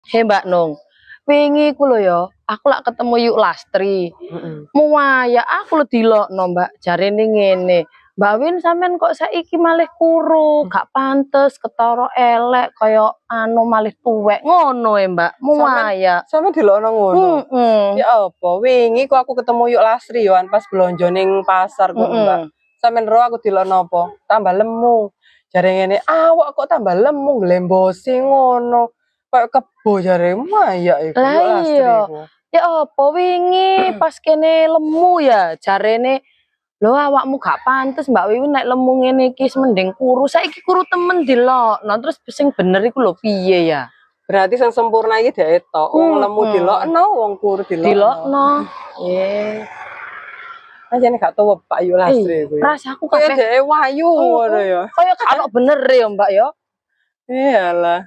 He Mbak Nung, wingi ku lho ya, aku lak ketemu Yuk Lastri. Muaya aku lho dilokno Mbak, jarene ngene. Mbak Win sampean kok saiki malih kuru, gak pantes, ketara elek kaya anu malih tuwek ngono Mbak. Muaya. Sampeyan dilokno ngono. Ya apa? Wingi ku aku ketemu Yuk Lastri yo pas blonjo ning pasar ku Mbak. Sampeyan ro aku dilokno apa? Tambah lemu. Jare ngene, awak kok tambah lemu glembosi ngono. Kayak kebo jare Muaya iku Yuk Lastri iku. Ya apa wingi pas kene lemu ya jarene lho awakmu gak pantes Mbak Wiwin nek lemu ngene iki mending kuru. Saiki kuru temen dilokno terus sing bener iku lho piye ya? Berarti sing sempurna iki dhek tok. Wong lemu dilokno, wong kuru dilokno. Anjene gak tau Pak Yuk Lastri iku. Rasaku kaya dhek wayu ngono ya. Kaya gak bener ya Mbak ya. Iyalah.